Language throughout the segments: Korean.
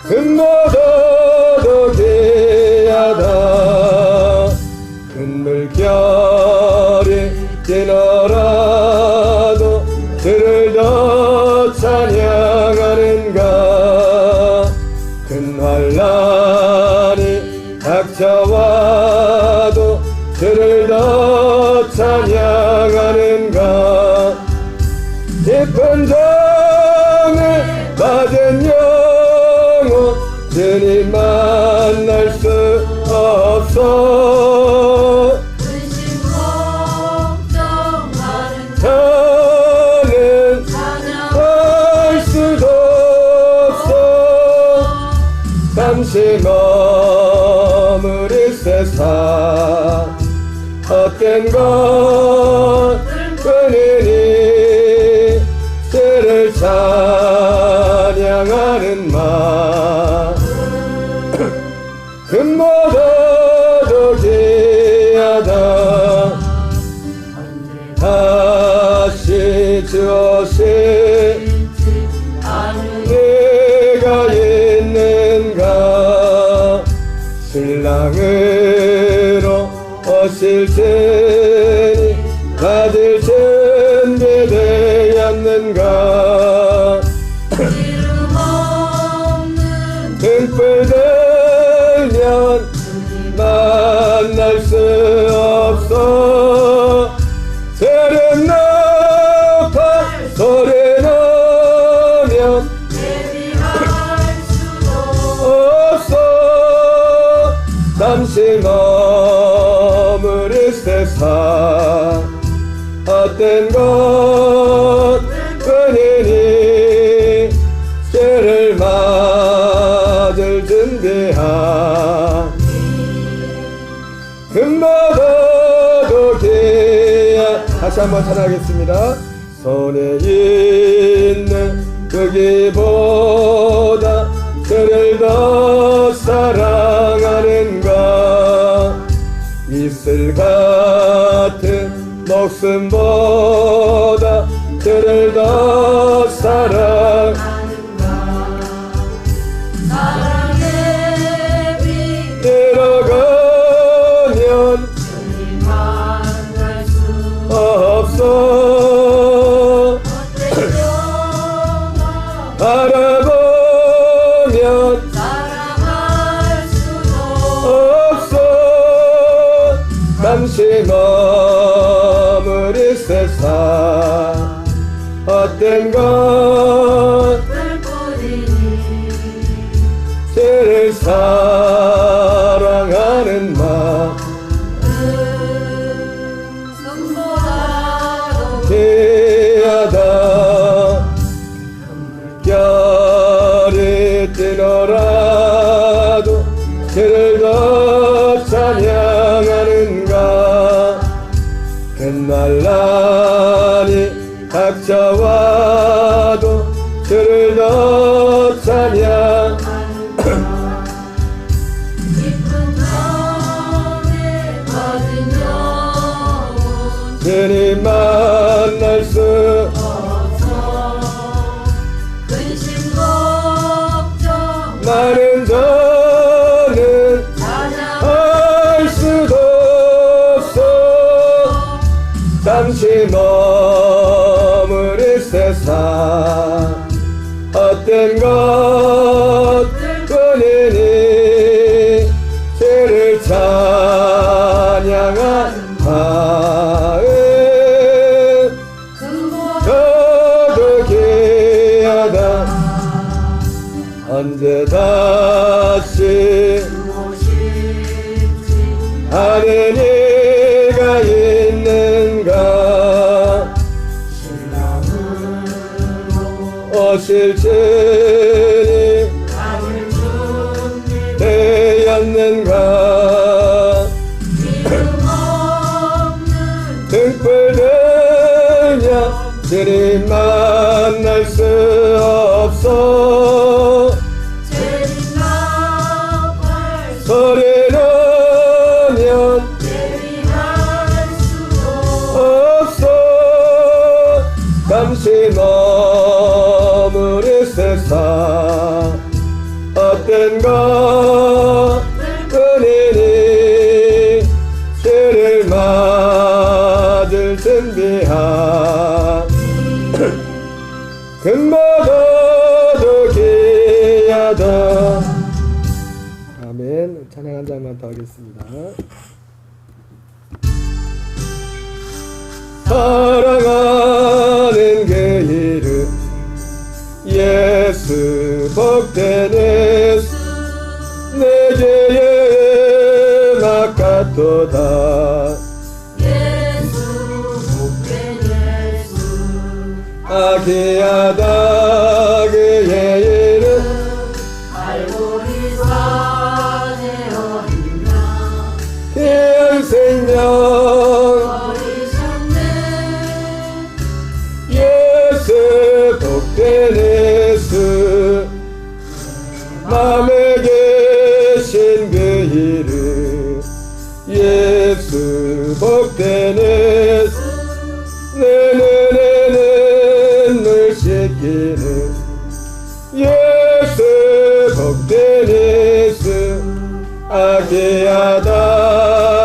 금보다도 귀하다. 큰 물결이 뛰놀아도 주를 더 찬양하는가. 큰 환란이 닥쳐와도 주를 더 찬양하는가. 깊은 정을 받은 영혼 주님 만날 수 없어. 근심 걱정 많은 저는 할 수도 없어. 잠시 머무를 세상 헛된 것 뿐이니 주를 찬양하는 마음. 금보다도 귀하다. 다시 주오실 내가 있는가. 신랑으로 오실 테니 받을 준비되었는가. 이름 없는 등불 들면 만날 수 없어. 세련 높아 소리 나면 대비할 수도 없어. 잠시 머무를 세상 헛된 것 뿐이니 죄를 맞을 준비한 금보다도 귀한. 다시 한번 찬양하겠습니다. 손에 있는 크기보다 주를 더 사랑하는가. 이슬 같은 목숨보다 주를 더 사랑의 빛 들어가면 주님 만날 수 없어. 헛된 영화 바라보면 사랑할 수도 없어. 잠시 머무를 세상 헛된 것 뿐이니 주를 사랑하는 마음. 금보다도 귀하다. 별이 뛰놀아도 주를 더 찬양하는가. 큰 난란이 닥쳐와도 주를 더 찬양. 깊은 정에 빠진 영혼 주님 만날 수 없어. 근심 걱정 많은 저는 할 수도 없어. 잠시 머무를 세상 헛된 것 뿐이니 주를 찬양한 마음. 저도 귀하다. 언제 다시 하는 이가 있는가. 오실 주님 되었는가. 등불 들며 주님 만날 수 없어. 소리 나면 없어. 잠시 머무를 세상 복된 것 은혜니 죄를 맞을 준비한 금보도도 귀하다. 아멘. 찬양 한 장만 더 하겠습니다. 사랑하는 그 이름 예수 복된 예수 내게 막같도다. 예수 복된 예수 아기하다 그의 이름 갈보리 산에 어린 양 귀한 생명 버리셨네. 예수 복된 예수 맘에 계신 그 이름 예수 복된 예수 내 눈에는 늘 씻기는 예수 복된 예수 아기하다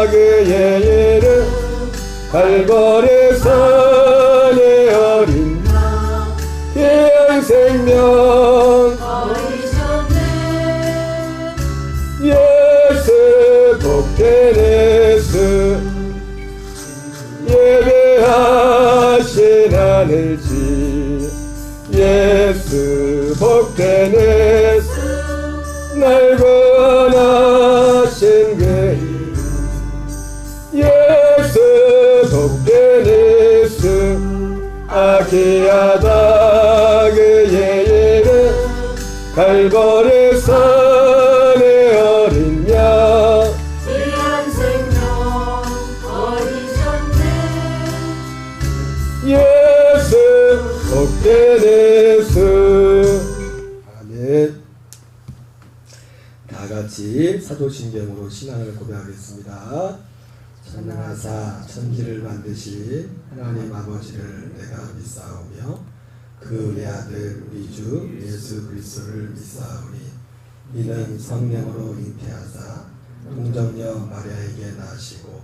그의 이름 갈보리 산의 어린 귀한 생명 버리셨네. 예수 복된 예수 예배하신 하늘지 예수 복된 예수 날 구원하신 그 이름 예수 복된 예수 아기하다 그의 이름 갈보리 산의 어린 양 귀한 생명 버리셨네. 예수 복된 예수. 아멘. 다 같이 사도신경으로 신앙을 고백하겠습니다. 전능하사 천지를 만드신 하나님 아버지를 내가 믿사오며 그 외아들 우리 주 예수 그리스도를 믿사오니 이는 성령으로 잉태하사 동정녀 마리아에게 나시고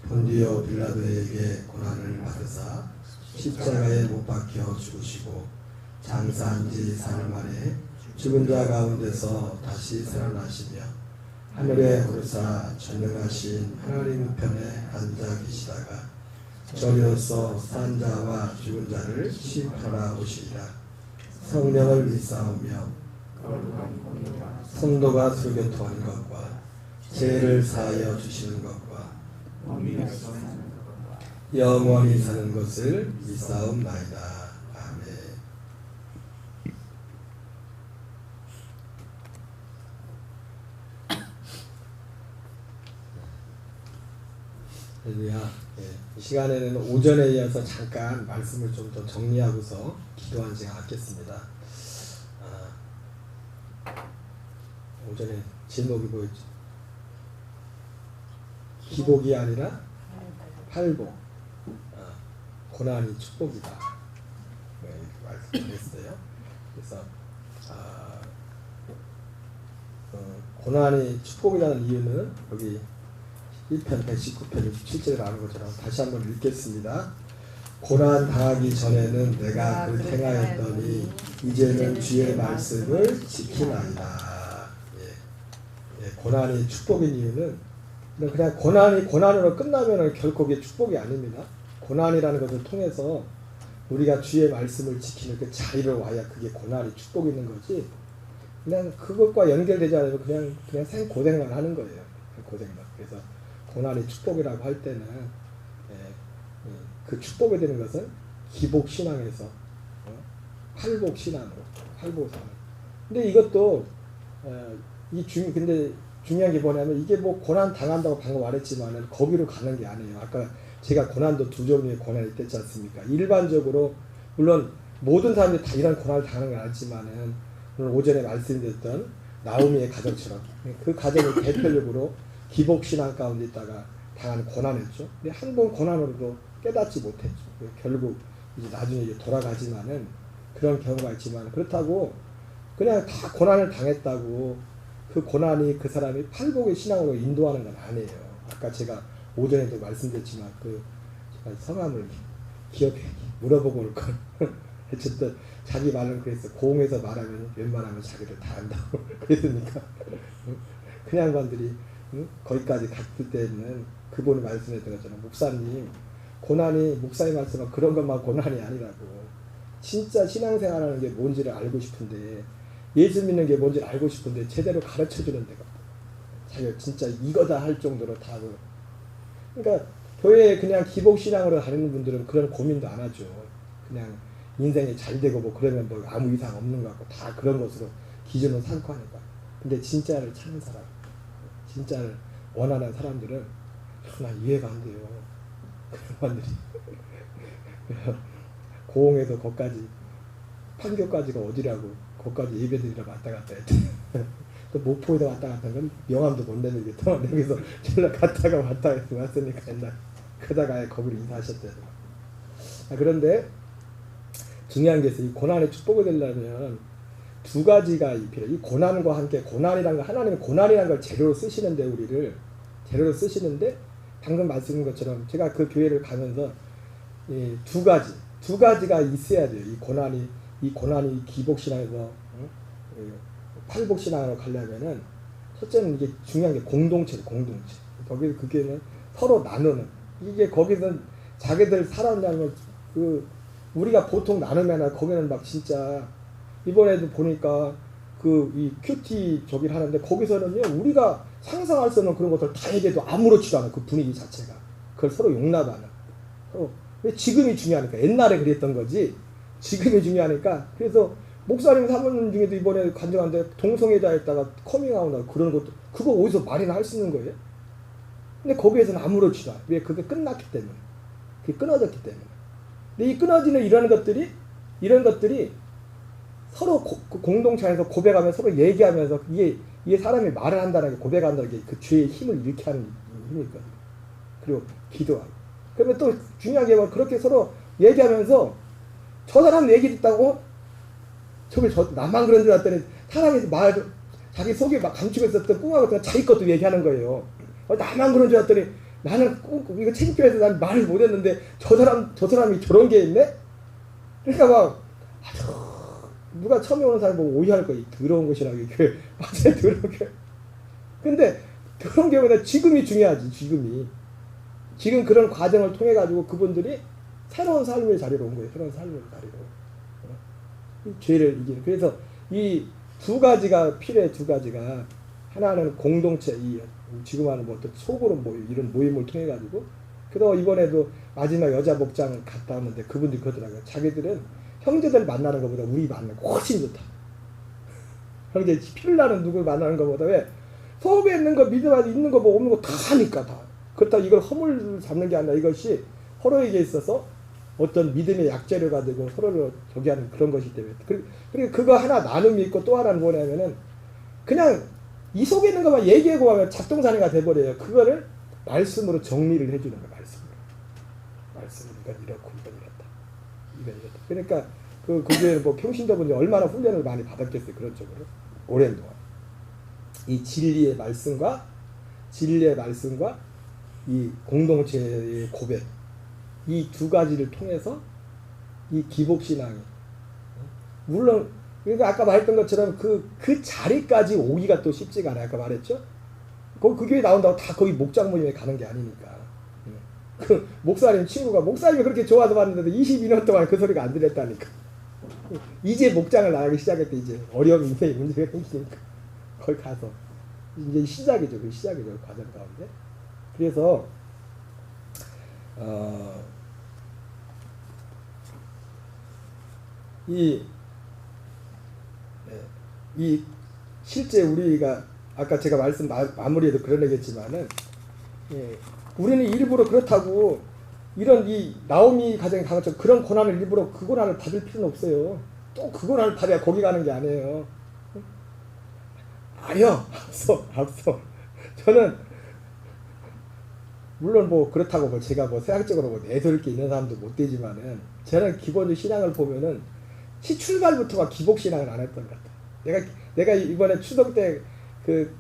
본디오 빌라도에게 고난을 받으사 십자가에 못 박혀 죽으시고 장사한 지 사흘 만에 죽은 자 가운데서 다시 살아나시며 하늘에 오르사 전능하신 하나님 우편에 앉아 계시다가 저리로서 산 자와 죽은 자를 심판하러 오시리라. 성령을 믿사오며 성도가 교통하는 것과 죄를 사하여 주시는 것과 영원히 사는 것을 믿사옵나이다. 아멘. 할렐루야. 이 시간에는 오전에 이어서 잠깐 말씀을 좀 더 정리하고서 기도한 시간 갖겠습니다. 오전에 제목이 뭐였죠? 기복이 아니라 팔복. 고난이 축복이다. 이렇게 말씀드렸어요. 그래서 고난이 축복이라는 이유는 여기 1편 119편 67절에 나오는 것처럼 다시 한번 읽겠습니다. 고난 당하기 전에는 내가 그를 행하였더니 이제는 주의 말씀을 지키나이다. 고난이 축복인 이유는 그냥 고난이 고난으로 끝나면 결코 그게 축복이 아닙니다. 고난이라는 것을 통해서 우리가 주의 말씀을 지키는 그 자리를 와야 그게 고난이 축복이 있는 거지. 그냥 그것과 연결되지 않으면 그냥 생 고생만 하는 거예요. 고생만. 그래서 고난이 축복이라고 할 때는 그 축복이 되는 것은 기복 신앙에서 팔복 신앙으로 팔복 신앙. 근데 이것도 근데 중요한 게 뭐냐면 이게 뭐 고난 당한다고 방금 말했지만은 거기로 가는 게 아니에요. 아까 제가 고난도 두 종류의 고난이 있지 않습니까? 일반적으로 물론 모든 사람들이 다 이런 고난을 당하는 건 아니지만은 오늘 오전에 말씀드렸던 나오미의 가정처럼 그 가정이 대표적으로 기복 신앙 가운데 있다가 당한 고난이었죠. 근데 한 번 고난으로도 깨닫지 못했죠. 결국 이제 나중에 이제 돌아가지만은 그런 경우가 있지만 그렇다고 그냥 다 고난을 당했다고 그 고난이 그 사람이 팔복의 신앙으로 인도하는 건 아니에요. 아까 제가 오전에도 말씀드렸지만 그 제가 성함을 기억해 물어보고 올 걸. 어쨌든 자기 말은 그랬어. 고흥에서 말하면 웬만하면 자기를 다 안다고 그랬으니까 그 양반들이 거기까지 갔을 때는 그분이 말씀했던 것처럼 목사님 고난이 목사님 말씀은 그런 것만 고난이 아니라고 진짜 신앙생활하는 게 뭔지를 알고 싶은데 예수 믿는 게 뭔지를 알고 싶은데 제대로 가르쳐주는 데가 자기가 진짜 이거다 할 정도로 다 그러니까 교회에 그냥 기복신앙으로 다니는 분들은 그런 고민도 안 하죠. 그냥 인생이 잘 되고 뭐 그러면 뭐 아무 이상 없는 것 같고 다 그런 것으로 기준을 삼고 하니까. 근데 진짜를 찾는 사람, 진짜를 원하는 사람들은 나 이해가 안 돼요. 그런 사람들이 고흥에서 거기까지 판교까지가 어디라고 거기까지 예배드리러 왔다 갔다 했대. 또 목포에서 왔다 갔다 건 명함도 못 내밀겠다. 여기서 전라 갔다가 왔다 해서 왔으니까 옛날 그러다가 거기로 인사하셨대요. 그런데 중요한 게 있어요. 이 고난의 축복을 되려면 두 가지가 필요해요. 이 고난과 함께 고난이라는 거 하나님은 고난이라는 걸 재료로 쓰시는데 우리를 재료로 쓰시는데 방금 말씀드린 것처럼 제가 그 교회를 가면서 이 두 가지가 있어야 돼요. 이 고난이 기복신앙에서 팔복신앙으로 가려면은 첫째는 이게 중요한 게 공동체. 거기 그게는 서로 나누는 이게 거기서 자기들 살았냐면 그 우리가 보통 나누면 거기는 막 진짜 이번에도 보니까 그 이 큐티 저기를 하는데 거기서는요 우리가 상상할 수 없는 그런 것들 다 얘기해도 아무렇지도 않아. 그 분위기 자체가 그걸 서로 용납하는. 왜 지금이 중요하니까 옛날에 그랬던 거지 지금이 중요하니까. 그래서 목사님 사모님 중에도 이번에 간증한데 동성애자였다가 커밍아웃하고 그런 것도 그거 어디서 말이나 할 수 있는 거예요? 근데 거기에서는 아무렇지도 않아. 왜? 그게 끝났기 때문에. 그게 끊어졌기 때문에. 근데 이 끊어지는 이런 것들이 서로 공동체 안에서 고백하면서 서로 얘기하면서 이게 사람이 말을 한다는 게 고백한다는 게 그 죄의 힘을 일으키게 하는 힘이거든요. 그리고 기도하고. 그러면 또 중요한 게 뭐 그렇게 서로 얘기하면서 저 사람 얘기 듣다고 나만 그런 줄 알았더니 사람이 자기 속에 막 감추고 있었던 꿈하고 자기 것도 얘기하는 거예요. 나만 그런 줄 알았더니 나는 이거 창피해서 난 말을 못했는데 저 사람이 저런 게 있네? 그러니까 막 누가 처음에 오는 사람이 보고 오해할 거야. 더러운 것이라고 교회 맞아요. 더러운 교회. 근데 그런 경우는 지금이 중요하지. 지금 그런 과정을 통해 가지고 그분들이 새로운 삶의 자리로 온 거예요. 새로운 삶의 자리로. 죄를 이기는. 그래서 이 두 가지가 필요해. 두 가지가 하나는 공동체. 지금 하는 뭐 또 속으로 이런 모임을 통해 가지고. 그래서 이번에도 마지막 여자 목장을 갔다 왔는데 그분들이 그러더라고요. 자기들은 형제들 만나는 것보다 우리 만나는 거 훨씬 좋다. 그런데 피를 나는 누굴 만나는 것보다 왜? 속에 있는 거 믿음 안에 있는 거 뭐 없는 거 다 하니까 다. 그렇다고 이걸 허물 잡는 게 아니라 이것이 서로에게 있어서 어떤 믿음의 약재료가 되고 서로를 저기 하는 그런 것이기 때문에. 그리고 그거 하나 나눔이 있고 또 하나는 뭐냐면은 그냥 이 속에 있는 것만 얘기하고 하면 작동사니가 돼버려요. 그거를 말씀으로 정리를 해주는 거예요. 말씀으로. 이건 이렇고 이건 이렇다. 그러니까 그 교회는 뭐 평신도분이 얼마나 훈련을 많이 받았겠어요. 그런 쪽으로. 오랜 동안. 이 진리의 말씀과 이 공동체의 고백 이 두 가지를 통해서 이 기복신앙이 물론 그러니까 아까 말했던 것처럼 그 자리까지 오기가 또 쉽지가 않아요. 아까 말했죠. 그 교회 나온다고 다 거기 목장 모임에 가는 게 아니니까. 그 목사님 친구가 목사님이 그렇게 좋아서 봤는데도 22년 동안 그 소리가 안 들렸다니까. 이제 목장을 나가기 시작했대. 이제 어려운 인생의 문제가 생기니까 거기 가서 이제 시작이죠. 그 과정 가운데. 그래서 이 실제 우리가 아까 제가 말씀 마무리에도 그런 얘기했지만은 우리는 일부러 그렇다고 이런 이 나오미 가정에 간 것처럼 그런 고난을 일부러 그 고난을 받을 필요는 없어요. 또 그 고난을 받아야 거기 가는 게 아니에요. 아니요. 앞서. 저는 물론 뭐 그렇다고 뭐 제가 뭐 세상적으로 뭐 내세울 게 있는 사람도 못 되지만은 저는 기본적으로 신앙을 보면은 출발부터가 기복신앙을 안 했던 것 같아요. 내가 이번에 추석 때 그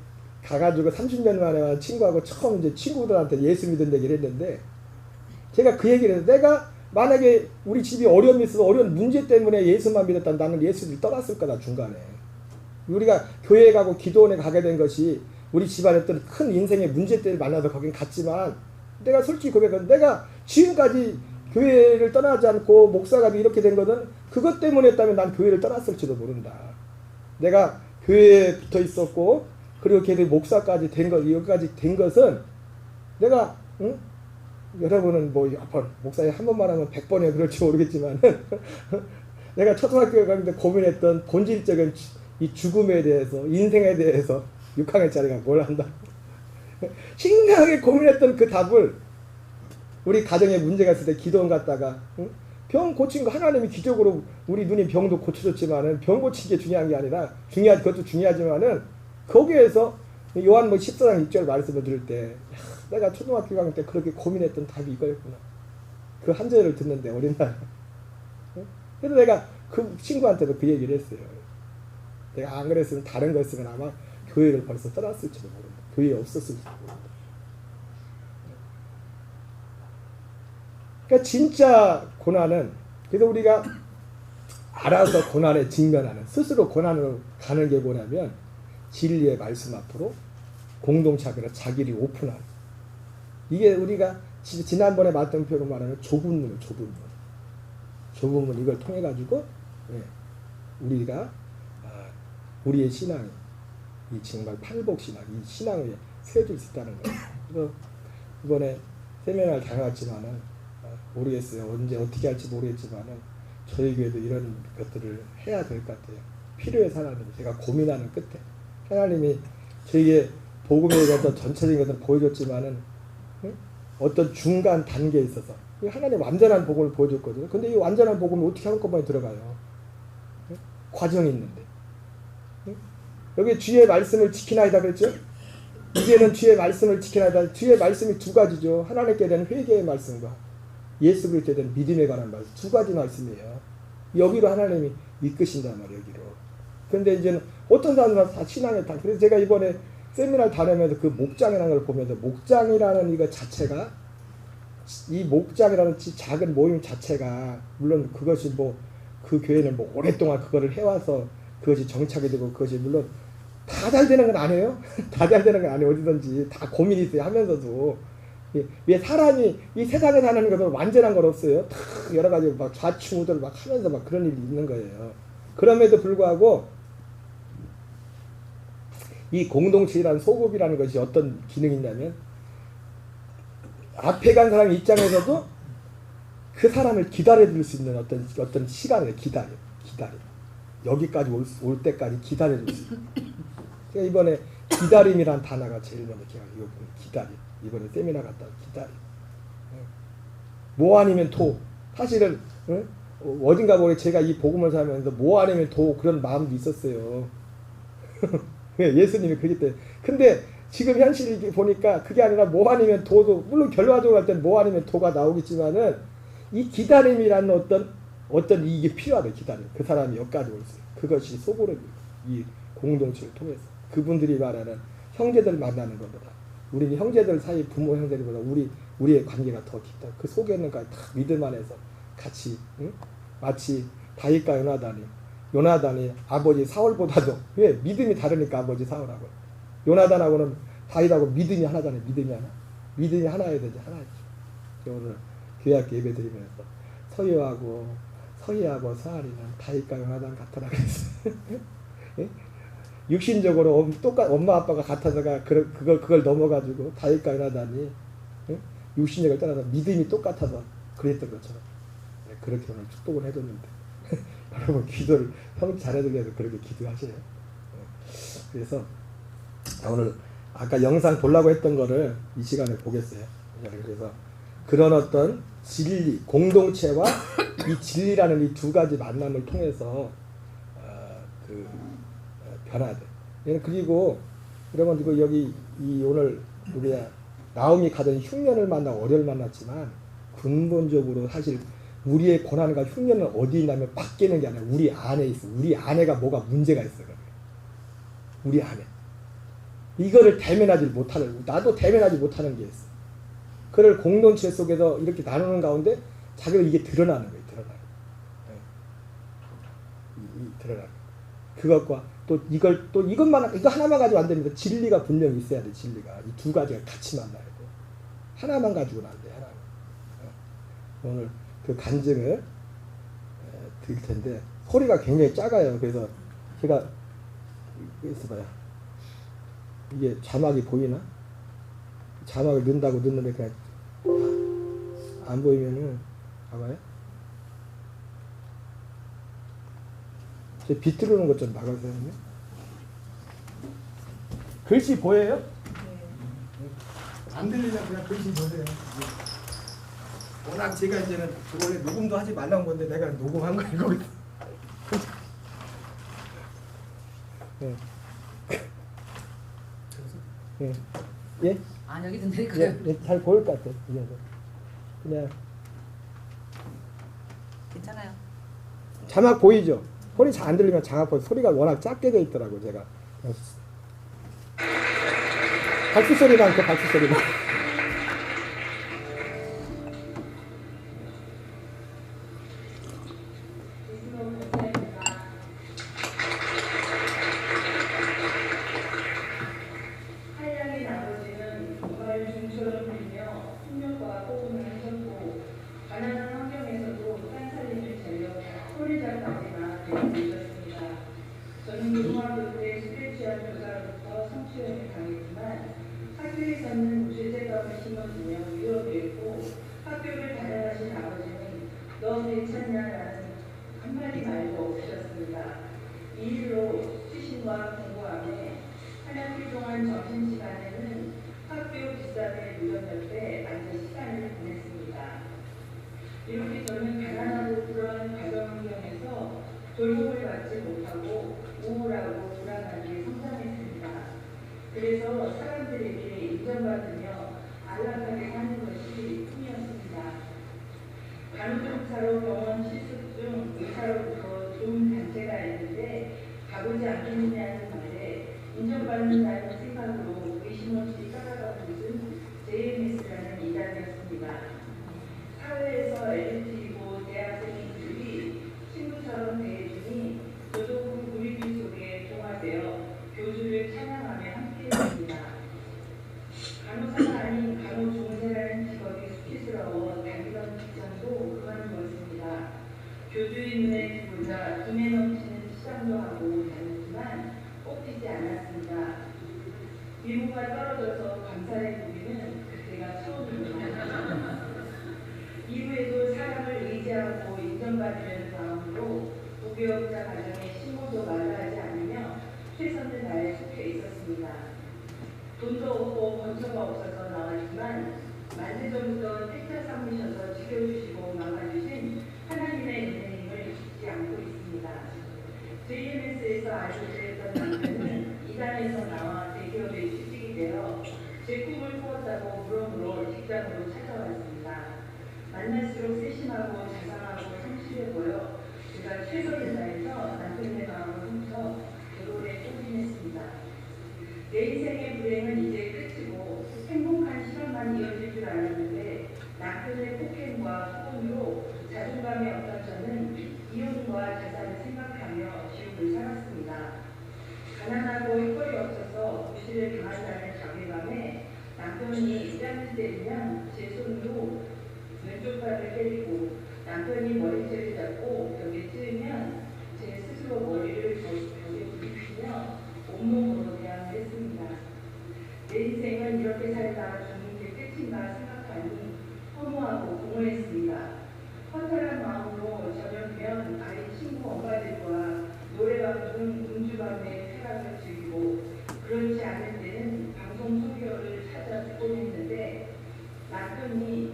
가가지고 30년 만에 친구하고 처음 이제 친구들한테 예수 믿은 얘기를 했는데 제가 그 얘기를 해서 내가 만약에 우리 집이 어려움이 있어서 어려운 문제 때문에 예수만 믿었다면 나는 예수를 떠났을 거다 중간에. 우리가 교회에 가고 기도원에 가게 된 것이 우리 집안에 어떤 큰 인생의 문제 때를 만나서 거긴 갔지만 내가 솔직히 고백하면 내가 지금까지 교회를 떠나지 않고 목사가 이렇게 된 것은 그것 때문이었다면 난 교회를 떠났을지도 모른다. 내가 교회에 붙어 있었고 그리고 걔들 목사까지 된 것, 여기까지 된 것은 내가 응? 여러분은 뭐 목사님 한 번만 하면 100번에 그럴지 모르겠지만 내가 초등학교에 가는데 고민했던 본질적인 이 죽음에 대해서 인생에 대해서 6학년짜리가 뭘 한다. 심각하게 고민했던 그 답을 우리 가정에 문제가 있을 때 기도원 갔다가 응? 병 고친 거 하나님이 기적으로 우리 누님 병도 고쳐줬지만은 병 고친 게 중요한 게 아니라 그것도 중요하지만은 거기에서 요한 14장 6절 말씀을 들을 때 내가 초등학교 가는 때 그렇게 고민했던 답이 이거였구나. 그 한 절을 듣는데 어린 날. 그래서 내가 그 친구한테도 그 얘기를 했어요. 내가 안 그랬으면 다른 거였으면 아마 교회를 벌써 떠났을지도 모른다. 교회에 없었을지도 모른다. 그러니까 진짜 고난은 그래서 우리가 알아서 고난에 직면하는 스스로 고난으로 가는 게 뭐냐면 진리의 말씀 앞으로 공동체 앞에서 자기를 오픈하는 이게 우리가 지난번에 봤던 표현으로 말하면 좁은 문이에요. 좁은 문 이걸 통해 가지고 우리가 우리의 신앙이 이 정말 팔복 신앙 이 신앙을 세워질 수 있다는 거예요. 그래서 이번에 세미나를 다녀왔지만은 모르겠어요. 언제 어떻게 할지 모르겠지만은 저희 교회도 이런 것들을 해야 될 것 같아요. 필요해서 하나님 제가 고민하는 끝에 하나님이 저에게 복음에 대해서 전체적인 것을 보여줬지만은 어떤 중간 단계에 있어서 하나님 완전한 복음을 보여줬거든요. 근데 이 완전한 복음이 어떻게 한꺼번에 들어가요? 과정이 있는데 여기 주의 말씀을 지키나이다 그랬죠? 이제는 주의 말씀을 지키나이다. 주의 말씀이 두 가지죠. 하나님께 대한 회개의 말씀과 예수 그리스도에 대한 믿음에 관한 말씀 두 가지 말씀이에요. 여기로 하나님이 이끄신단 말이에요. 여기로. 그런데 이제는 어떤 사람들은 다 신앙에 다 그래서 제가 이번에 세미나를 다니면서 그 목장이라는 걸 보면서 목장이라는 이거 자체가 이 목장이라는 작은 모임 자체가 물론 그것이 뭐 그 교회는 뭐 오랫동안 그거를 해와서 그것이 정착이 되고 그것이 물론 다 잘 되는 건 아니에요. 다 잘 되는 건 아니에요. 어디든지 다 고민이 있어요. 하면서도 왜 사람이 이 세상에 사는 것은 완전한 건 없어요. 다 여러 가지 막 좌충우돌 막 하면서 막 그런 일이 있는 거예요. 그럼에도 불구하고 이 공동체라는 소급이라는 것이 어떤 기능이 있냐면 앞에 간 사람 입장에서도 그 사람을 기다려줄 수 있는 어떤 시간을 기다려 여기까지 올 때까지 기다려줄 수 있는 제가 이번에 기다림이란 단어가 제일 먼저 기다림 이번에 세미나 갔다가 기다림 뭐 아니면 도 사실은 어딘가 모르게 제가 이 복음을 살면서 뭐 아니면 도 그런 마음도 있었어요. 예수님이 그러기 때문에 근데 지금 현실이 보니까 그게 아니라 뭐 아니면 도도 물론 결과적으로 할 때는 뭐 아니면 도가 나오겠지만은 이 기다림이라는 어떤 이게 필요하다. 기다림 그 사람이 여기까지 올 수 그것이 소그룹 이 공동체를 통해서 그분들이 말하는 형제들 만나는 것보다 우리는 형제들 사이 부모 형제들보다 우리의 관계가 더 깊다. 그 속에는 다 믿음 안에서 같이 마치 다윗과 요나단이 아버지 사울보다도 왜 믿음이 다르니까 아버지 사울하고 요나단하고는 다윗하고 믿음이 하나잖아요. 믿음이 하나여야 되지 하나죠. 오늘 교회학교 예배 드리면서 서희하고 서아리는 다윗과 요나단 같더라 그랬어요. 육신적으로 엄마 아빠가 같아서가 그걸 넘어가지고 다윗과 요나단이 육신적을 떠나서 믿음이 똑같아서 그랬던 것처럼 그렇게 오늘 축복을 해줬는데 여러분 기도를 형 잘해주기 위해서 그렇게 기도하세요. 그래서 오늘 아까 영상 보려고 했던 거를 이 시간에 보겠어요. 그래서 그런 어떤 진리, 공동체와 이 진리라는 이 두 가지 만남을 통해서 변화돼. 그리고 여러분 이거 여기 이 오늘 우리 나옴이 가던 흉년을 만나고 어려를 만났지만 근본적으로 사실 우리의 고난과 흉년은 어디 있냐면 밖에 있는 게 아니라 우리 안에 있어. 우리 안에가 뭐가 문제가 있어. 우리 안에. 이거를 대면하지 못하는, 나도 대면하지 못하는 게 있어. 그를 공동체 속에서 이렇게 나누는 가운데 자기가 이게 드러나는 거예요. 드러나는 거예요. 드러나는 거예요. 그것과 또 이걸 또 이것만 이거 하나만 가지고 안 됩니다. 진리가 분명히 있어야 돼. 진리가 이 두 가지가 같이 만나야 돼. 하나만 가지고는 안 돼. 하나. 오늘 그 간증을 드릴 텐데 소리가 굉장히 작아요. 그래서 제가 있어봐요. 이게 자막이 보이나? 자막을 넣는다고 넣는데 그냥 안 보이면은 봐봐요. 제 비틀어놓은 것 좀 막아주세요. 글씨 보여요? 안 들리면 그냥 글씨 보세요. 워낙 제가 이제는 원래 녹음도 하지 말라는 건데 내가 녹음한 거 이거. 네. 네. 예? 아 여기 좀 내릴까요? 예, 잘 보일 것 같아요. 그냥 괜찮아요. 자막 보이죠? 소리 잘 안 들리면 자막 보여. 소리가 워낙 작게 돼 있더라고 제가. 박수 소리만 그 박수 소리만. 한량의 아버지는 정말 중처럼 빌며 풍력과 폭음을 하셨고 가난한 환경에서도 딴살림을 잘려 소리자까지나 배우셨습니다. 저는 고등학교 때 술에 취한 교사로부터 성추행을 당했지만 학교에서는 죄책감을 심어주며 위로되었고 학교를 다녀가신 아버지는 너 괜찮냐라는 한마디 말도 없으셨습니다. 이 일로 수신과 공부함에 한 학기 동안 점심시간에는 학교 뒷산의 무덤 옆에 앉아 시간을 보냈습니다. 이렇게 저는 가난하고 불안한 가정 환경에서 돌봄을 받지 못하고 우울하고 불안하게 성장했습니다. 그래서 사람들에게 인정받으며 안락하게 사는 것이 꿈이었습니다. 간호조무사로 병원 실습 중 의사로부터 좋은 단체가 있는데 가보지 않겠느냐는 말에 인정받는다는 생각으로 의심 없이 따라가고 있은 JMS라는 이단이었습니다. 사회에서 LG이고 대학생들이 친구처럼 대해주니 저도 그 분위기 속에 동화되어 교주를 찬양하며 함께했습니다. 간호사가 아닌 간호조무사라는 직업이 수치스러워 다니던 직장도 그만두었습니다. 교주의 눈에 들어오자 분에 넘치는 시장도 하고 다녔지만 뽑히지 않았습니다. 미모가 떨어져서 감사의 고비는 그때가 처음입니다. 이후에도 사람을 의지하고 인정받으려는 마음으로 무교역자 가정에 신고도 마다하지 않으며 최선을 다해 속해 있었습니다. 돈도 없고 건처가 없어서 나왔지만 만세 전부터 택자 삼으셔서 지켜주시고 막아주신 하나님의 은혜임을 잊지 않고 있습니다. JMS에서 아주 오래했던 남편은 이단에서 나와 대기업에 취직이 되어 제 꿈을 꾸었다고 물어물어 직장으로 찾아왔습니다. 만날수록 세심하고 자상하고 성실해 보여 제가 최선을 다해서 남편의 마음을 훔쳐 결혼에 포기했습니다. 내 인생의 불행은 이제 끝이고 행복한 시간만 이어질 줄 알았는데 남편의 폭행과 폭언으로 자존감이 없던 저는 이혼과 자살을 생각하며 지옥을 살았습니다. 가난하고 할 없어서 무시를 당한다는 자괴감에 남편이 뺨을 때리면 제 손으로 왼쪽 발을 때리고 남편이 머리채를 잡고 벽에 찌르면 제 스스로 머리를 벽에 부딪히며 온몸으로 대항을 했습니다. 내 인생은 이렇게 살다 죽는 게 끝인가 생각하니 허무하고 공허했습니다. 허탈한 마음으로 저녁이면 아이 친구 엄마들과 노래방 중 음주밤에 쾌락을 즐기고 그렇지 않을 때는 방송 소개를 찾아 듣곤 했는데 남편이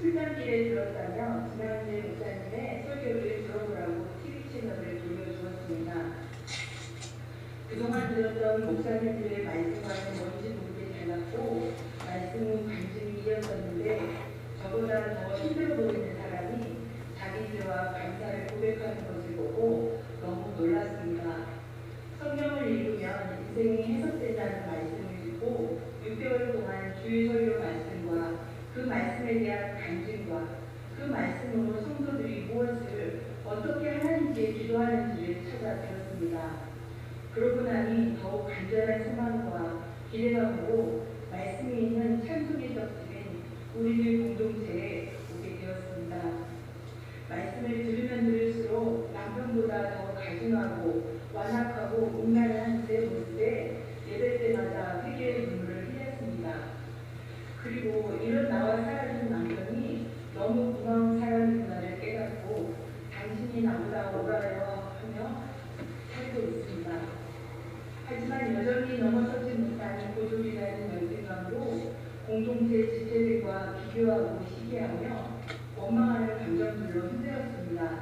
술잔길에 들었다며 김양재 목사님의 설교를 들어보라고 TV 채널을 돌려주었습니다. 그동안 들었던 목사님들의 말씀과는 뭔지 모르게 달랐고 말씀은 간증이 이어졌는데 저보다 더 힘들어 보이는 사람이 자기 죄와 감사를 고백하는 것을 보고 너무 놀랐습니다. 성경을 읽으면 인생이 해석되지 주의 설교 말씀과 그 말씀에 대한 간증과 그 말씀으로 성도들이 무엇을 어떻게 하나님께 기도하는지를 찾아 들었습니다. 그러고 나니 더욱 간절한 소망과 기대가 보고 말씀이 있는 찬송의 떡집인 우리들 공동체에 오게 되었습니다. 말씀을 들으면 들을수록 남편보다 더 가증하고 완악하고 음란한 제 모습에 예배 때마다 회개의 눈물을 흘렸습니다. 그리고 이런 나와 사라진 남편이 너무 고마운 사람이구나를 깨닫고 당신이 나보다 오라요 하며 살고 있습니다. 하지만 여전히 넘어서지 못하는 고졸이라는 열등감으로 공동체 지체들과 비교하고 시기하며 원망하는 감정들로 힘들었습니다.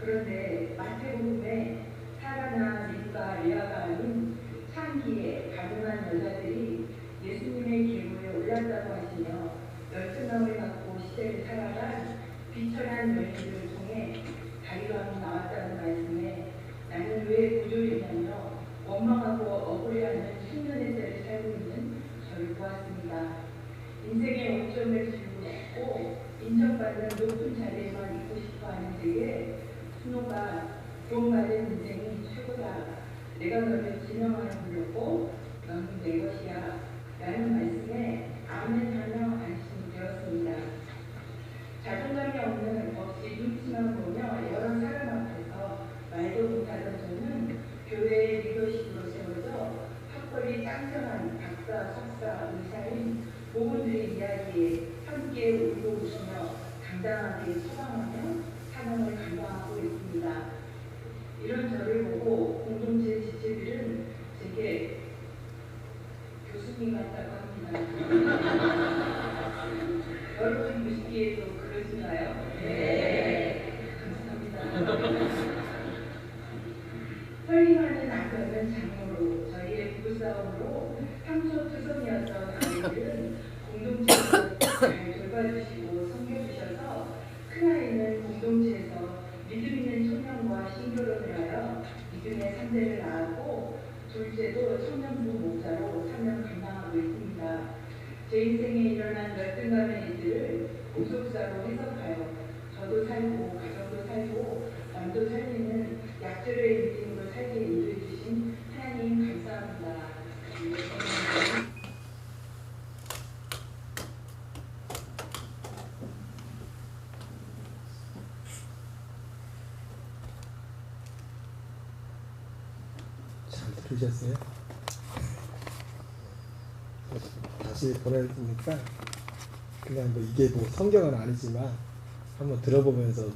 그런데 마태복음에 사라나 립과 레아가 아닌 창기에 가능한 여자들이 예수님의 계보에 올랐다고 하시며 열등감을 갖고 시대를 살아간 비천한 여인들을 통해 다리가 나왔다는 말씀에 나는 왜 고졸이냐며 원망하고 억울해하는 숙련의 때를 살고 있는 저를 보았습니다. 인생의 오점을 지우고 싶고 인정받는 높은 자리에만 있고 싶어하는 제게 순호가 구원받은 인생이 최고다. 내가 너를 지명하여 불렀고 너는 내 것이야. 라는 말씀에 아멘 하며 안심이 되었습니다. 자존감이 없는 없이 눈치만 보며 여러 사람 앞에서 말도 못하던 저는 교회의 리더십으로 세워져 학벌이 짱짱한 박사, 석사, 의사인 모분들의 이야기에 함께 울고 웃으며 당당하게 소망하며 사명을 감당하고 있습니다. 이런 저를 보고 공동체 지체들은 제게 교수님 같다고 합니다. 여러분 보시기에도 그러신가요? 네. 감사합니다. 설립하는 남편은 장모로 저희의 부부싸움으로 상처투성이었던 아이들은 공동체에서 잘 돌봐주시고 섬겨주셔서 큰아이는 공동체에서 믿음 있는 청년과 신교를 하여 믿음의 3대를 낳았고 둘째도 청년부 목사로 사명 감당하고 있습니다. 제 인생에 일어난 열등감의 일들을 공속사로 해석하여 저도 살고 가정도 살고 남도 살리는 약절의 인생으로 살게 인도해 주신 하나님 감사합니다. 잘 들으셨어요? 다시 보내니까 그냥 뭐 이게 뭐 성경은 아니지만 한번 들어보면서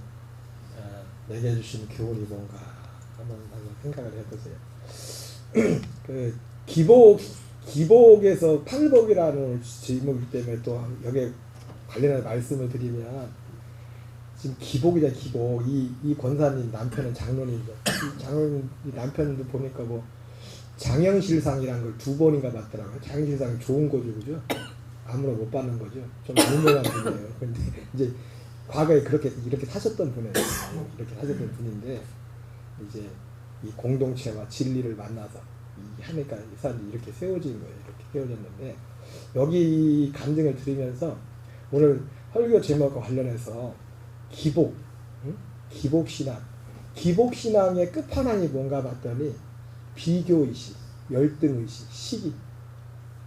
내게 주신 교훈이 뭔가 한번 생각을 해보세요. 그 기복에서 팔복이라는 제목이기 때문에 또 여기에 관련한 말씀을 드리면 지금 기복이자 기복. 이 권사님 남편은 장로님이죠. 이 장로님 남편도 보니까 뭐 장영실상이라는 걸 2번인가 받더라고요. 장영실상이 좋은 거죠, 그죠? 아무나 못 받는 거죠. 좀 유명한 분이에요. 근데 이제 과거에 이렇게 사셨던 분이에요. 이렇게 사셨던 분인데 이제 이 공동체와 진리를 만나서 하니까 이 사람들이 이렇게 세워진 거예요. 이렇게 세워졌는데 여기 간증을 들으면서 오늘 설교 제목과 관련해서 기복, 기복신앙, 기복신앙의 끝판왕이 뭔가 봤더니 비교의식, 열등의식, 시기,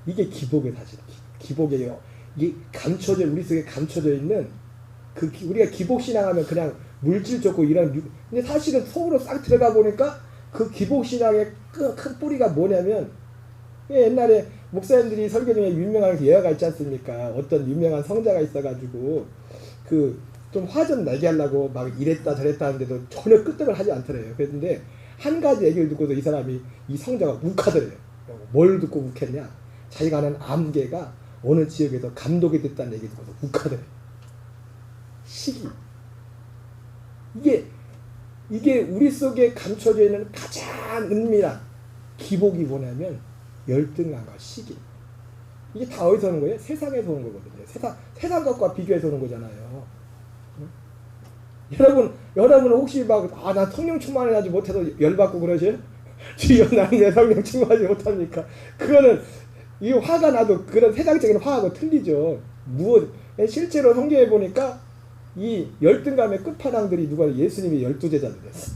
이게 기복의 사실, 기복이에요. 이게 감춰져 우리 속에 감춰져 있는 우리가 기복신앙하면 그냥 물질 좋고 이런 근데 사실은 속으로 싹 들어가 보니까 그 기복신앙의 큰 뿌리가 뭐냐면 옛날에 목사님들이 설교 중에 유명한 예화가 있지 않습니까? 어떤 유명한 성자가 있어가지고 좀 화 좀 내게 하려고 막 이랬다 저랬다 하는데도 전혀 끄떡을 하지 않더래요. 그런데 한 가지 얘기를 듣고도 이 사람이 이 성자가 욱하더래요. 뭘 듣고 욱했냐? 자기가 아는 암개가 어느 지역에서 감독이 됐다는 얘기 듣고서 욱하더래요. 시기. 이게 우리 속에 감춰져 있는 가장 은밀한 기복이 뭐냐면 열등감과 시기. 이게 다 어디서 오는 거예요? 세상에서 오는 거거든요. 세상 것과 비교해서 오는 거잖아요. 여러분 혹시 나 성령 충만하지 못해서 열받고 그러세요? 주여 나는 왜 성령 충만하지 못합니까? 그거는 이 화가 나도 그런 세상적인 화하고 틀리죠. 무엇 실제로 성경에 보니까 이 열등감의 끝판왕들이 누가 예수님이 12제자들이었어.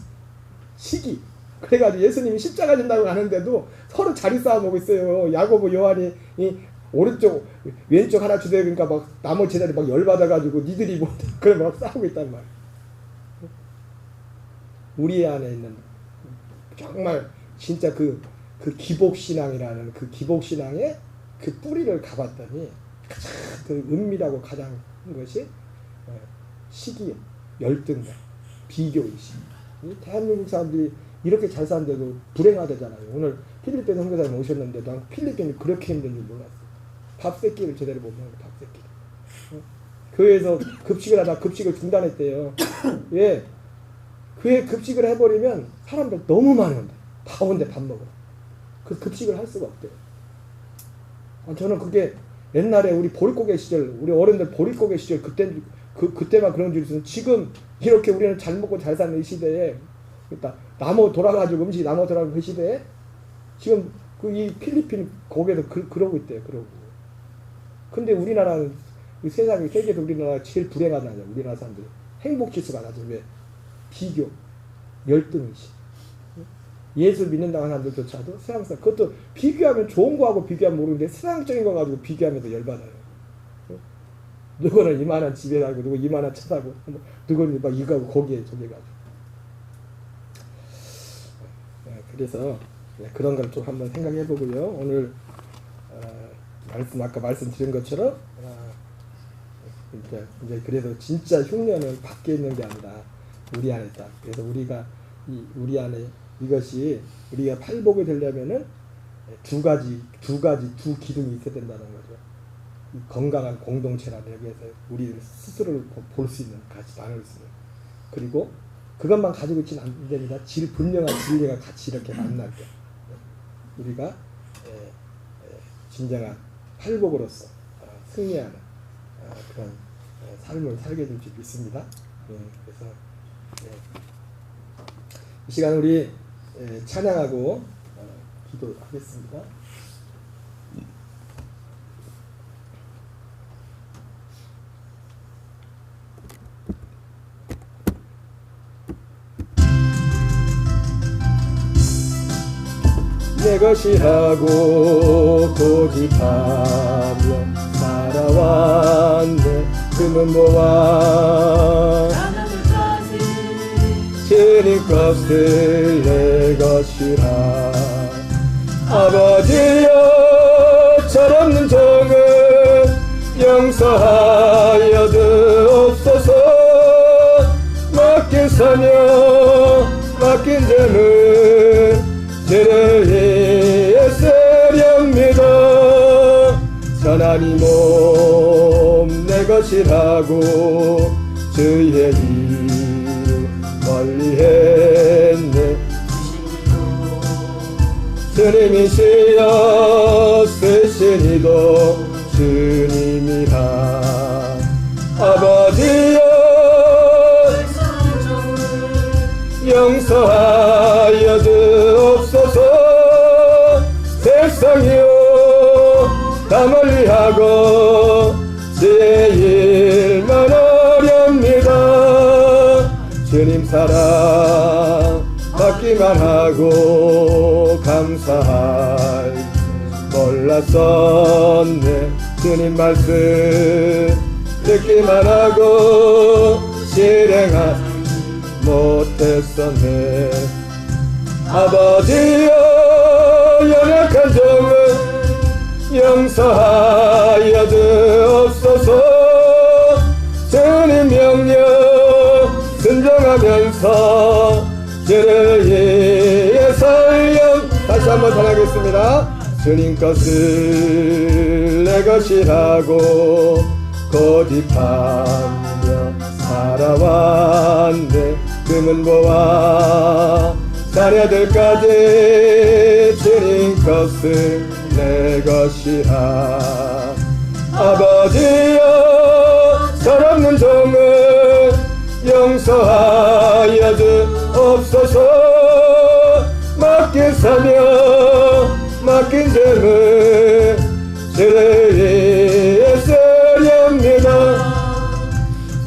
시기. 그래가지고 예수님이 십자가 진다고 하는데도 서로 자리 싸움하고 있어요. 야고보 요한이 이 오른쪽 왼쪽 하나 주세요. 그러니까 막 나머지 제자들이 막 열받아가지고 니들이 뭐 그래 막 싸우고 있단 말이야. 우리 안에 있는 정말 진짜 그 기복신앙이라는 그 기복신앙의 그 뿌리를 가봤더니 가장 그 은밀하고 가장 큰 것이 시기, 열등감, 비교의식. 이 대한민국 사람들이 이렇게 잘 사는데도 불행하대잖아요. 오늘 필리핀 선교사님 오셨는데 난 필리핀이 그렇게 힘든 줄 몰랐어. 밥 세끼를 제대로 못 먹는 밥 세끼. 교회에서 급식을 하다 급식을 중단했대요. 왜? 교회 급식을 해버리면 사람들 너무 많이 온대. 다 온대 밥 먹으러. 그 급식을 할 수가 없대요. 저는 그게 옛날에 우리 보릿고개 시절, 우리 어른들 보릿고개 시절 그때만 그런 줄 있으면 지금 이렇게 우리는 잘 먹고 잘 사는 이 시대에 그러니까 나무 돌아가지고 음식 나무 돌아가는 그 시대에 지금 이 필리핀 거기에서 그러고 있대요. 그러고. 근데 우리나라는 이 세상에 세계에서 우리나라가 제일 불행한 나라죠. 우리나라 사람들이 행복지수가 낮아. 왜? 비교, 열등의식. 예수 믿는다는 사람들조차도 세상에서 그것도 비교하면 좋은 거하고 비교하면 모르는데 세상적인 거 가지고 비교하면서 열받아요. 누구는 이만한 집에 살고 누구 이만한 차 사고 누구는 막 이거하고 거기에 저기 가지고. 그래서 그런 걸 좀 한번 생각해 보고요. 오늘 아까 말씀드린 것처럼 이제 그래서 진짜 흉내는 밖에 있는 게 아니라 우리 안에 있다. 그래서 우리 안에 이것이 우리가 팔복이 되려면은 두 기둥이 있어야 된다는 거죠. 이 건강한 공동체라는 여기에서 우리 스스로를 볼 수 있는, 같이 나눌 수 있는. 그리고 그것만 가지고 있지는 않는 게 아니라 분명한 진리가 같이 이렇게 만날 때 우리가 진정한 팔복으로서 승리하는 그런 삶을 살게 될 줄 믿습니다. 그래서 이 시간 우리 찬양하고 기도하겠습니다. 내 것이라고 고집하며 살아왔네. 금은 뭐와 주님 것을 내 것이라. 아버지여 철없는 종은 용서하여 주옵소서. 맡긴 사명 맡긴 죄는 죄를 위해 쓰렵니다. 전하니 몸 내 것이라고 주의 일 멀리했네. 주님이시여 쓰신 이도 주님이라. 아버지여 용서하여 주옵소서. 세상이여 다 멀리하고 제 일만 어렵니다. 주님 사랑 받기만 하고 감사할 몰랐었네. 주님 말씀 듣기만 하고 실행하지 못했었네. 아버지여 연약한 종은 용서하여 주옵소서. 주님 명령 순종하면서 주를 위해 살려. 다시 한번 전하겠습니다. 주님 것을 내 것이라고 고집하며 살아왔네. 금은 뭐와 자녀들까지 주님 것을 내 것이라. 아버지여 철없는 종은 용서하여 주옵소서. 맡긴 사명 맡긴 죄는 주를 위해 쓰렵니다.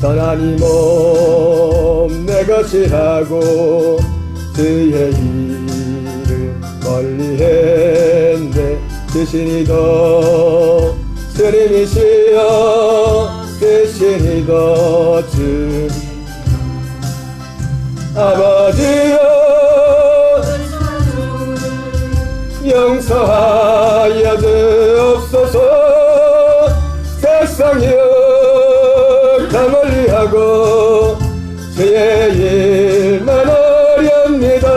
하나님 몸 내 것이라고 주의 이름 멀리했네. 주시니도 주님이시여 주시니도 주 아버지여 용서하여 주옵소서. 세상이 다 멀리하고 주의 일만 어렵니다.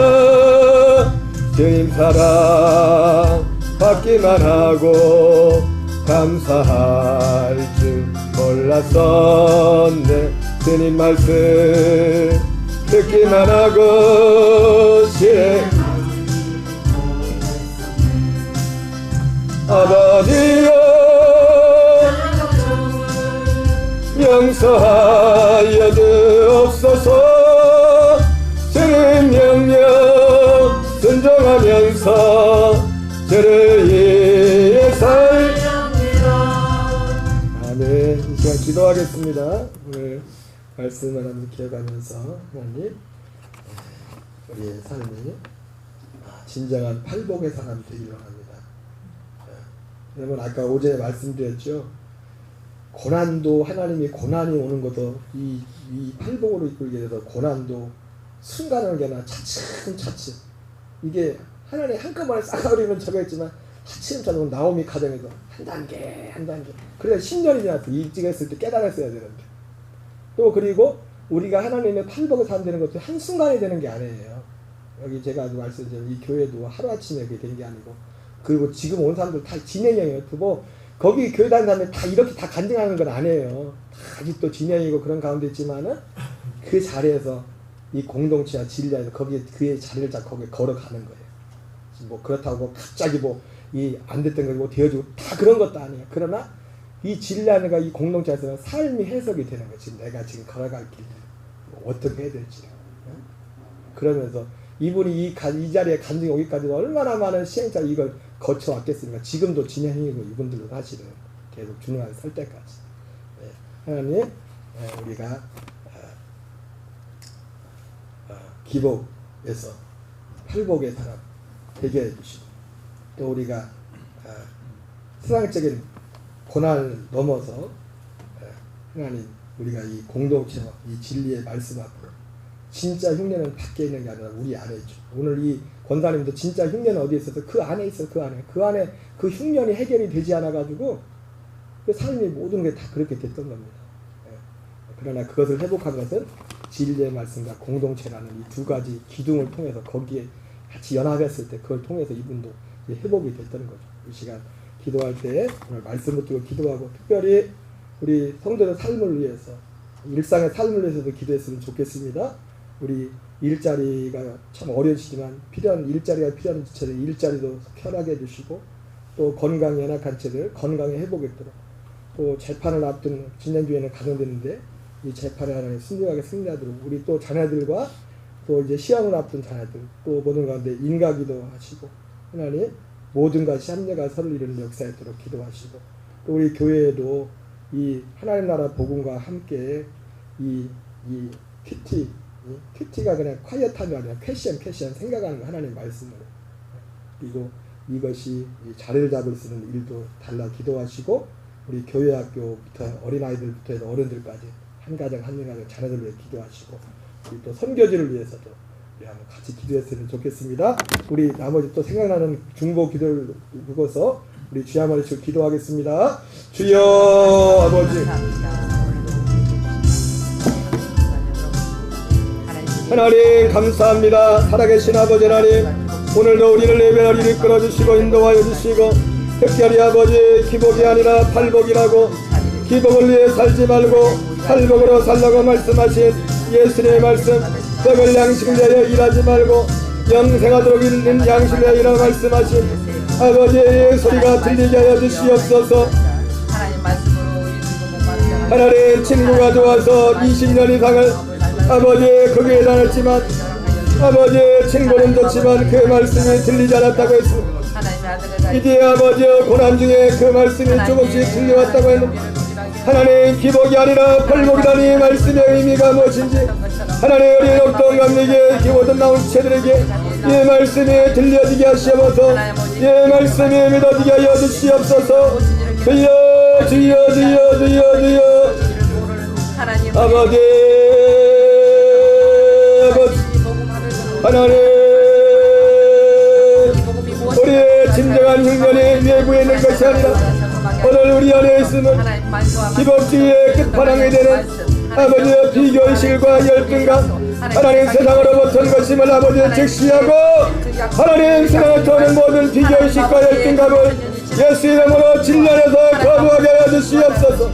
주님 사랑 받기만 하고 감사할 줄 몰랐었네. 주님 말씀 듣기만 하고 실행 아버지여 용서하여 주옵소서. 주님 명령 순종하면서 주를 위해 아멘. 이 시간 기도하겠습니다. 오늘 말씀을 한번 기억하면서 하나님 우리의 삶이 진정한 팔복의 사람 되기를 합니다. 여러분 아까 어제 말씀드렸죠. 고난도 하나님이 고난이 오는 것도 이 팔복으로 이끌게 돼서 고난도 순간은게나 차츰차츰 이게 하나님 한꺼번에 싹가버리면 저거 있지만 차츰차츰 나오미 가정에서 한 단계 그래야 10년이 지나서 일찍했을 때 깨달았어야 되는데 또 그리고 우리가 하나님의 팔복의 사람 되는 것도 한순간에 되는 게 아니에요. 여기 제가 아주 말씀드린 이 교회도 하루아침에 그게 된 게 아니고 그리고 지금 온 사람들 다 진행형이에요. 뭐 거기 교회 다니는 사람들 다 이렇게 다 간증하는 건 아니에요. 다 아직도 진행이고 그런 가운데 있지만은 그 자리에서 이 공동체와 진리에서 거기에 그의 자리를 잡고 거기에 걸어가는 거예요. 뭐 그렇다고 갑자기 뭐 이 안 됐던 거고 되어주고 다 그런 것도 아니에요. 그러나 이 진리 안에가 이 공동체에서는 삶이 해석이 되는 거예요. 지금 내가 지금 걸어갈 길 어떻게 해야 될지. 그러면서 이분이 이 자리에 간증이 오기까지도 얼마나 많은 시행자 이걸 거쳐왔겠습니까? 지금도 진행이고 이분들도 사실은 계속 중요한 설 때까지. 네. 하나님 우리가 기복에서 팔복의 사람 되게 해주시고 또 우리가 세상적인 고난을 넘어서 하나님 우리가 이 공동체와 이 진리의 말씀 앞으로 진짜 흉내는 밖에 있는 게 아니라 우리 안에 있죠. 오늘 이 권사님도 진짜 흉내는 어디에 있어서 그 안에 있어. 그 안에 그 흉년이 해결이 되지 않아 가지고 그 삶이 모든 게 다 그렇게 됐던 겁니다. 그러나 그것을 회복한 것은 진리의 말씀과 공동체라는 이 두 가지 기둥을 통해서 거기에 같이 연합했을 때 그걸 통해서 이분도 이제 회복이 됐다는 거죠. 이 시간 기도할 때 오늘 말씀 붙들고 기도하고 특별히 우리 성도의 삶을 위해서 일상의 삶을 위해서도 기도했으면 좋겠습니다. 우리 일자리가 참 어려우시지만 필요한 일자리가 필요한 지체들 일자리도 편하게 해주시고 또 건강에 연약한 채들 건강에 회복했도록 또 재판을 앞둔 지난주에는 가정됐는데 이 재판에 하나님 순종하게 승리하도록 우리 또 자녀들과 또 이제 시험을 앞둔 자녀들 또 모든 가운데 인가기도 하시고 하나님 모든 것이 합력가 서를 이루는 역사였도록 기도하시고 또 우리 교회에도 이 하나님 나라 복음과 함께 이 큐티가 그냥 콰이어함이 아니라 패션 생각하는 거 하나님 말씀으로 그리고 이것이 자리를 잡을 수 있는 일도 달라 기도하시고 우리 교회 학교부터 어린아이들부터 해서 어른들까지 한 가정 자녀들을 위해 기도하시고 우리 또 선교지를 위해서도 우리 한번 같이 기도했으면 좋겠습니다. 우리 나머지 또 생각나는 중보 기도를 두고서 우리 주야머리 주 기도하겠습니다. 주여 아버지 하나님 감사합니다. 살아계신 아버지 하나님 오늘도 우리를 예배하리 이끌어주시고 인도하여 주시고 특별히 아버지 기복이 아니라 팔복이라고 기복을 위해 살지 말고 팔복으로 살라고 말씀하신 예수님의 말씀 떡을 양식을 위하여 일하지 말고 영생하도록 있는 양식을 위하여 일하라 말씀하신 아버지의 소리가 들리게 하여 주시옵소서. 하나님 친구가 좋아서 20년 이상을 아버지의 거기에 다녔지만 아버지의 친구는 좋지만 그 말씀이 들리지 않았다고 했습니다. 이제 아버지여 고난 중에 그 말씀이 조금씩 들려왔다고 했는데 하나님 기복이 아니라 팔복이라니 말씀의 의미가 무엇인지 하나님 우리 녹동 감리교회 기호든 나온 지체들에게 이 말씀이 들려지게 하시옵소서. 이 말씀이 믿어지게 하여 주시옵소서. 주여 주여 주여 주여 주여 아버지 하나님 우리의 진정한 흉년이 외부에 있는 것이 아니라 오늘 우리 안에 있으면 기복주의의 끝판왕이 되는 아버지의 비교의식과 열등감 하나님 세상으로부터 것임을 아버지의 즉시하고 하나님 세상을 터는 모든 비교의식과 열등감을 예수 이름으로 진리안에서 거부하게 하여 주시옵소서.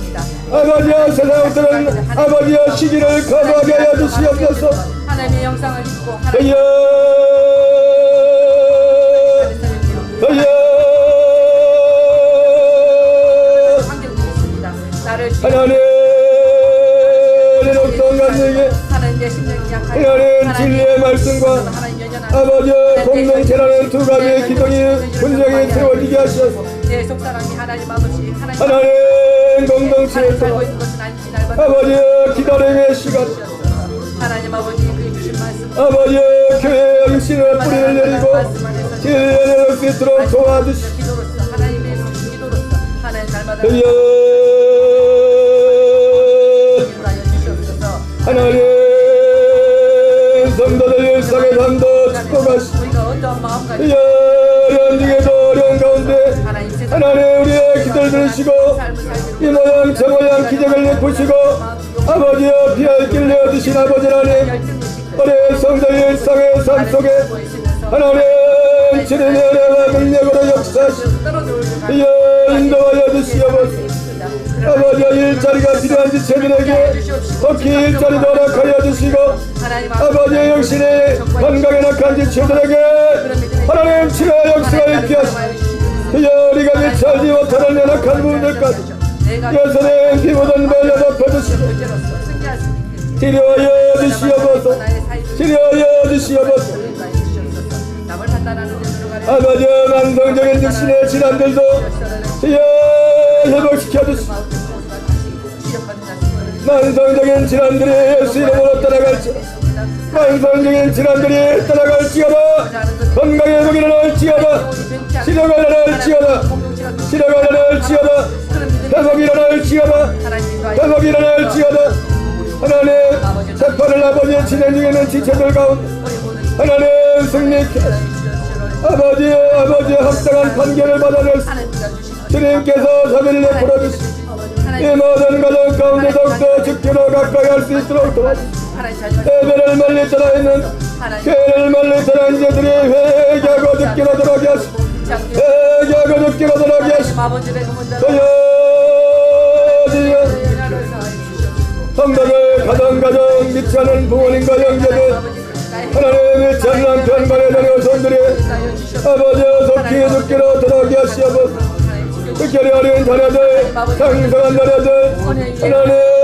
아버지여 세상으로는 아버지여 시기를 거부하게 하여 주시옵소서. 하나님의 영상을 입고 주여 주여 하나님 녹동감리교회 하나님 진리의 말씀과 아버지의 공동체라는 두 가지의 기둥이 분명히 세워지게 하셔서 하나님 공동체에서 아버지의 기다림의 시간 아버지의 교회의 육신의 뿌리를 내리고 진리를 내릴 수 있도록 도와주시고 하나님 성도들 일상의 삶도 축복하시고 어려운 중에도 어려운 가운데 하나님 우리의 기도를 들으시고 이 모양 저 모양 기적을 내푸시고 아버지여 피할 길 내어주신 아버지 하나님 우리 성도의 일상의 삶 속에 하나님 주님의 은혜와 능력으로 역사하시고 인도하여 주시옵소서. 아버지의 일자리가 필요한 지체들에게 특히 일자리도 허락하여 주시고 아버지의 영신의 건강에 낙한 지체들에게 하나님 치료의 역사를 입게 하시고 그여 우리가 미처 알지 못하는 연약한 부분들까지 예수님 피 묻은 벌려 덮어주시고 치료하여 주시옵소서. 치료하여 주시옵소서. 아버지의 만성적인 육신의 질환들도 주여 회복시켜 주시고 만성적인 질환들이 예수 이름으로 떠나갈지어다. 만성적인 질환들이 떠나갈지어다. 건강의 회복이 일어날지어다. 치료가 일어날지어다. 치료가 일어날지어다. 회복이 일어날지어다. 회복이 일어날지어다. 하나님 재판을 아버지의 진행 중에 있는 지체들 가운데 하나님 승리케 아버지의 합당한 판결을 받아낼 수 주님께서 자비를 베풀어 주시고 이 모든 가정 가운데 더욱더 주께로 가까이 할 수 있도록 도와주시고 예배를 멀리 떠나 있는 교회를 멀리 떠나 있는 자들이 회개하고 죽기로 돌아오게 하시고 회개하고 죽기로 돌아오게 하시고 주여 성도들 가정 믿지 않은 부모님과 형제들 하나님 믿지 않는 남편과 여자녀 손들이 아버지여 속히 죽기로 돌아오게 하시옵소서. 특별히 어린 자녀들, 장성한 자녀들 하나님